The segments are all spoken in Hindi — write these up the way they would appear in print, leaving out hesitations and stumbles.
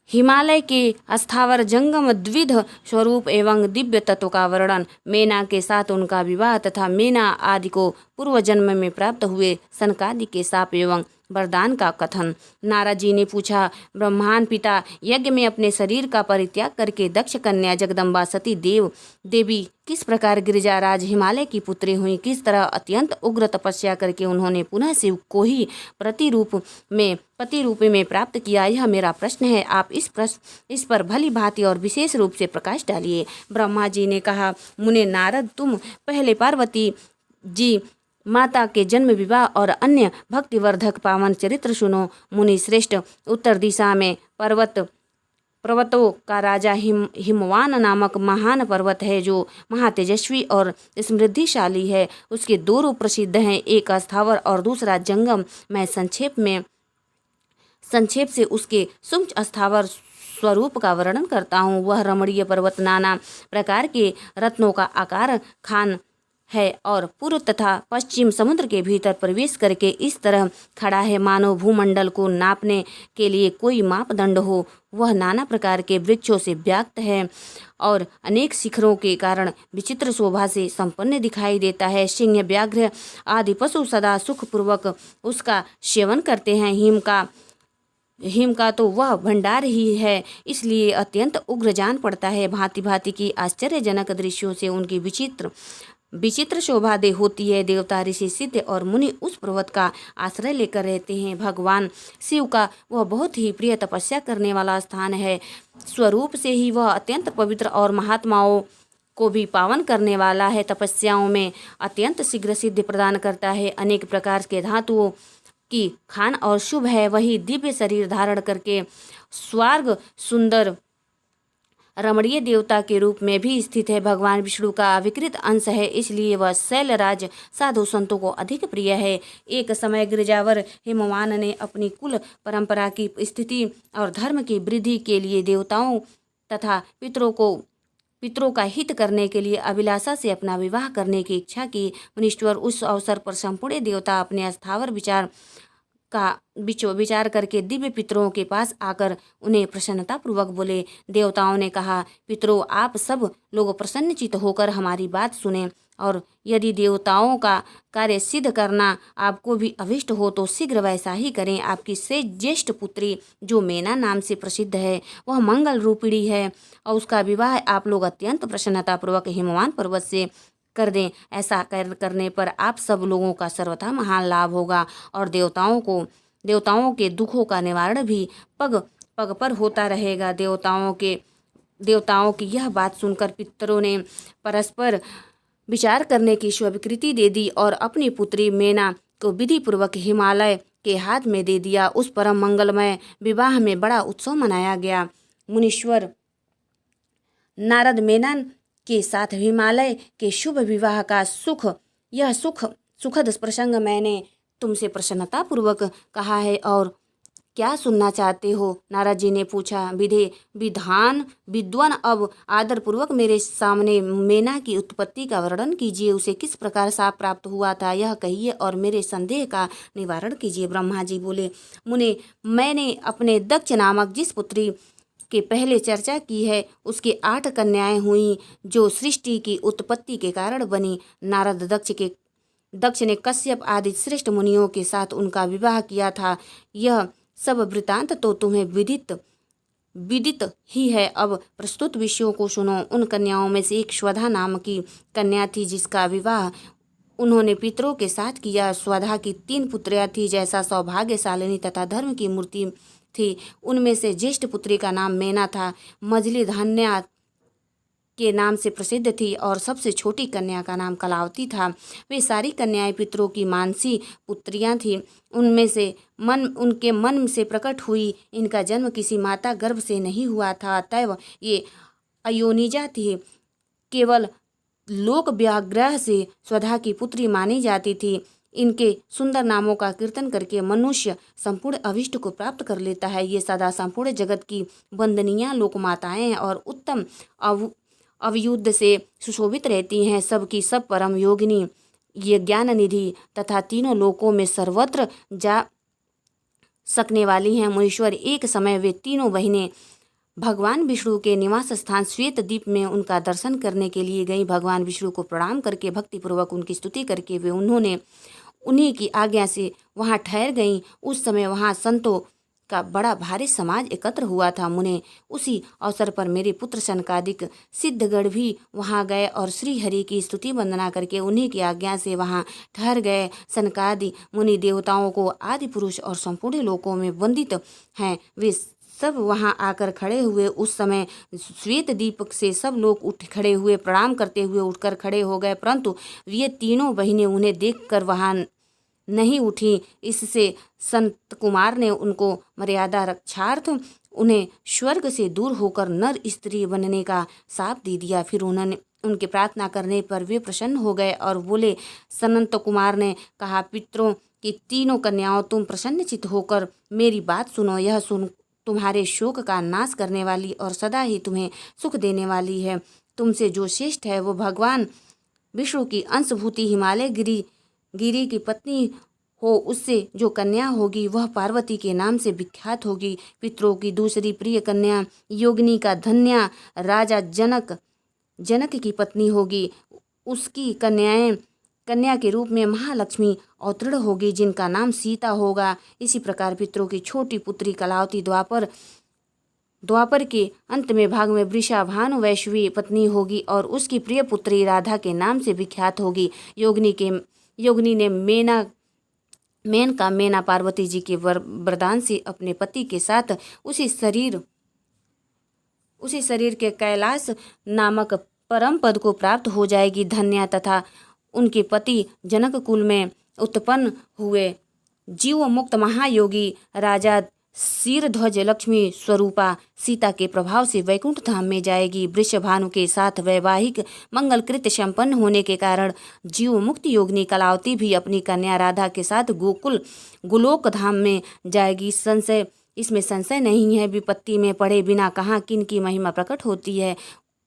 हिमालय के अस्थावर जंगम द्विध स्वरूप एवं दिव्य तत्व का वर्णन, मेना के साथ उनका विवाह तथा मेना आदि को पूर्व जन्म में प्राप्त हुए सनकादि के शाप एवं वरदान का कथन। नारद जी ने पूछा, ब्रह्मांड पिता यज्ञ में अपने शरीर का परित्याग करके दक्ष कन्या जगदम्बा सती देवी किस प्रकार गिरिजाराज हिमालय की पुत्री हुई, किस तरह अत्यंत उग्र तपस्या करके उन्होंने पुनः शिव को ही पति रूप में प्राप्त किया, यह मेरा प्रश्न है। आप इस पर भली भांति और विशेष रूप से प्रकाश डालिए। ब्रह्मा जी ने कहा, मुने नारद, तुम पहले पार्वती जी माता के जन्म, विवाह और अन्य भक्तिवर्धक पावन चरित्र सुनो। मुनि श्रेष्ठ, उत्तर दिशा में पर्वतों का राजा हिमवान नामक महान पर्वत है, जो महातेजस्वी और समृद्धिशाली है। उसके दो रूप प्रसिद्ध हैं, एक अस्थावर और दूसरा जंगम। मैं संक्षेप से उसके सूक्ष्म अस्थावर स्वरूप का वर्णन करता हूँ। वह रमणीय पर्वत नाना प्रकार के रत्नों का आकार खान है और पूर्व तथा पश्चिम समुद्र के भीतर प्रवेश करके इस तरह खड़ा है मानो भूमंडल को नापने के लिए कोई मापदंड हो। वह नाना प्रकार के वृक्षों से व्याप्त है और अनेक शिखरों के कारण विचित्र शोभा से संपन्न दिखाई देता है। सिंह, व्याघ्र आदि पशु सदा सुखपूर्वक उसका सेवन करते हैं। हिम का तो वह भंडार ही है, इसलिए अत्यंत उग्र जान पड़ता है। भांति भांति की आश्चर्यजनक दृश्यों से उनकी विचित्र शोभा दे होती है। देवता, ऋषि, सिद्ध और मुनि उस पर्वत का आश्रय लेकर रहते हैं। भगवान शिव का वह बहुत ही प्रिय तपस्या करने वाला स्थान है। स्वरूप से ही वह अत्यंत पवित्र और महात्माओं को भी पावन करने वाला है। तपस्याओं में अत्यंत शीघ्र सिद्धि प्रदान करता है। अनेक प्रकार के धातुओं की खान और शुभ है। वही दिव्य शरीर धारण करके स्वर्ग सुंदर रमणीय देवता के रूप में भी स्थित है। भगवान विष्णु का विकृत अंश है, इसलिए वह शैलराज साधु संतों को अधिक प्रिय है। एक समय गिरिजावर हिमवान ने अपनी कुल परंपरा की स्थिति और धर्म की वृद्धि के लिए देवताओं तथा पितरों का हित करने के लिए अभिलाषा से अपना विवाह करने की इच्छा की। मुनीश्वर उस अवसर पर संपूर्ण देवता अपने स्थावर विचार करके दिव्य पितरों के पास आकर उन्हें प्रसन्नतापूर्वक बोले। देवताओं ने कहा, पितरों, आप सब लोग प्रसन्नचित्त होकर हमारी बात सुने, और यदि देवताओं का कार्य सिद्ध करना आपको भी अभिष्ट हो तो शीघ्र वैसा ही करें। आपकी से ज्येष्ठ पुत्री जो मेना नाम से प्रसिद्ध है, वह मंगल रूपिणी है, और उसका विवाह आप लोग अत्यंत प्रसन्नतापूर्वक हिमवान पर्वत से कर दें। ऐसा करने पर आप सब लोगों का सर्वथा महान लाभ होगा और देवताओं के दुखों का निवारण भी पग पग पर होता रहेगा। देवताओं की यह बात सुनकर पितरों ने परस्पर विचार करने की स्वीकृति दे दी और अपनी पुत्री मेना को विधि पूर्वक हिमालय के हाथ में दे दिया। उस परम मंगलमय विवाह में बड़ा उत्सव मनाया गया। मुनीश्वर नारद, मेना के साथ हिमालय के शुभ विवाह का सुखद प्रसंग मैंने तुमसे प्रसन्नतापूर्वक कहा है, और क्या सुनना चाहते हो? नारद जी ने पूछा। विद्वान, अब आदर पूर्वक मेरे सामने मेना की उत्पत्ति का वर्णन कीजिए। उसे किस प्रकार शाप प्राप्त हुआ था, यह कहिए और मेरे संदेह का निवारण कीजिए। ब्रह्मा जी बोले, मुने, मैंने अपने दक्ष नामक जिस पुत्री के पहले चर्चा की है, उसके 8 कन्याएं हुई जो सृष्टि की उत्पत्ति के कारण बनी। नारद दक्ष ने कश्यप आदि श्रेष्ठ मुनियों के साथ उनका विवाह किया था। यह सब वृतांत तो तुम्हें विदित ही है। अब प्रस्तुत विषयों को सुनो। उन कन्याओं में से एक स्वधा नाम की कन्या थी, जिसका विवाह उन्होंने पितरों के साथ किया। स्वधा की 3 पुत्रियां थी, जैसा सौभाग्यशालिनी तथा धर्म की मूर्ति थी। उनमें से ज्येष्ठ पुत्री का नाम मेना था, मझली धन्या के नाम से प्रसिद्ध थी, और सबसे छोटी कन्या का नाम कलावती था। वे सारी कन्याएं पितरों की मानसी पुत्रियां थीं। उनके मन से प्रकट हुई। इनका जन्म किसी माता गर्भ से नहीं हुआ था, अतएव ये अयोनिजा थी। केवल लोक व्याग्रह से स्वधा की पुत्री मानी जाती थी। इनके सुंदर नामों का कीर्तन करके मनुष्य संपूर्ण अभिष्ट को प्राप्त कर लेता है। ये सदा संपूर्ण जगत की वंदनीय लोक माताएं और उत्तम अवयुद्ध से सुशोभित रहती हैं। सबकी सब परम योगिनी, ये ज्ञान निधि तथा तीनों लोकों में सर्वत्र जा सकने वाली हैं। मुनीश्वर, एक समय वे तीनों बहनें भगवान विष्णु के निवास स्थान श्वेत द्वीप में उनका दर्शन करने के लिए गई। भगवान विष्णु को प्रणाम करके भक्तिपूर्वक उनकी स्तुति करके वे उन्हीं की आज्ञा से वहाँ ठहर गईं। उस समय वहाँ संतों का बड़ा भारी समाज एकत्र हुआ था। मुने उसी अवसर पर मेरे पुत्र सनकादिक सिद्धगढ़ भी वहाँ गए और श्री हरि की स्तुति वंदना करके उन्हीं की आज्ञा से वहाँ ठहर गए। सनकादि मुनि देवताओं को आदि पुरुष और संपूर्ण लोकों में वंदित हैं, वे सब वहाँ आकर खड़े हुए। उस समय श्वेत दीपक से सब लोग उठ खड़े हुए, प्रणाम करते हुए उठकर खड़े हो गए, परंतु ये तीनों बहिनें उन्हें देखकर वहाँ नहीं उठी। इससे संत कुमार ने उनको मर्यादा रक्षार्थ उन्हें स्वर्ग से दूर होकर नर स्त्री बनने का शाप दे दिया। फिर उन्होंने उनके प्रार्थना करने पर वे प्रसन्न हो गए और बोले। संत कुमार ने कहा, पितरों की तीनों कन्याओं, तुम प्रसन्नचित्त होकर मेरी बात सुनो। यह सुन तुम्हारे शोक का नाश करने वाली और सदा ही तुम्हें सुख देने वाली है। तुमसे जो श्रेष्ठ है वो भगवान विष्णु की अंशभूति हिमालय गिरी की पत्नी हो। उससे जो कन्या होगी वह पार्वती के नाम से विख्यात होगी। पितरों की दूसरी प्रिय कन्या योगिनी का धन्या राजा जनक की पत्नी होगी। उसकी कन्या के रूप में महालक्ष्मी अवतीर्ण होगी, जिनका नाम सीता होगा। इसी प्रकार पितरों की छोटी पुत्री कलावती द्वापर के अंत में भाग में वृषा भानु वैश्वी पत्नी होगी और उसकी प्रिय पुत्री राधा के नाम से विख्यात होगी। योगिनी ने मेनका पार्वती जी के वरदान से अपने पति के साथ उसी शरीर के कैलाश नामक परम पद को प्राप्त हो जाएगी। धन्या तथा उनके पति जनक कुल में उत्पन्न हुए जीव मुक्त महायोगी राजा शीरध्वज लक्ष्मी स्वरूपा सीता के प्रभाव से वैकुंठ धाम में जाएगी। वृषभानु के साथ वैवाहिक मंगलकृत्य संपन्न होने के कारण जीव मुक्त योगिनी कलावती भी अपनी कन्या राधा के साथ गोलोक धाम में जाएगी। इसमें संशय नहीं है। विपत्ति में पड़े बिना कहाँ किन की महिमा प्रकट होती है।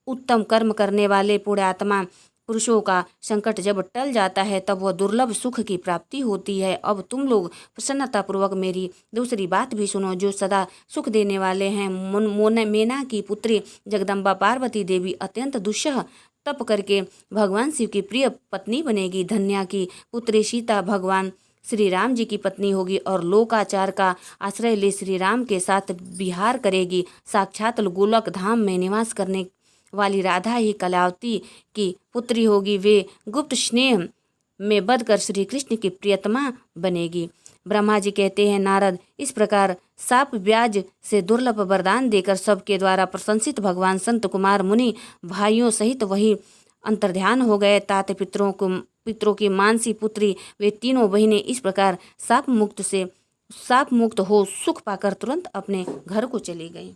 उत्तम कर्म करने वाले पुण्यात्मा पुरुषों का संकट जब टल जाता है तब वह दुर्लभ सुख की प्राप्ति होती है। अब तुम लोग प्रसन्नतापूर्वक मेरी दूसरी बात भी सुनो, जो सदा सुख देने वाले हैं। मेना की पुत्री जगदम्बा पार्वती देवी अत्यंत दुस्सह तप करके भगवान शिव की प्रिय पत्नी बनेगी। धन्या की पुत्री सीता भगवान श्री राम जी की पत्नी होगी और लोकाचार का आश्रय ले श्री राम के साथ विहार करेगी। साक्षात गोलक धाम में निवास करने वाली राधा ही कलावती की पुत्री होगी। वे गुप्त स्नेह में बदकर श्री कृष्ण की प्रियतमा बनेगी। ब्रह्मा जी कहते हैं, नारद, इस प्रकार साप ब्याज से दुर्लभ वरदान देकर सबके द्वारा प्रशंसित भगवान संत कुमार मुनि भाइयों सहित वही अंतर्ध्यान हो गए। तात पितरों की मानसी पुत्री वे तीनों बहिनें इस प्रकार साप मुक्त हो सुख पाकर तुरंत अपने घर को चली गईं।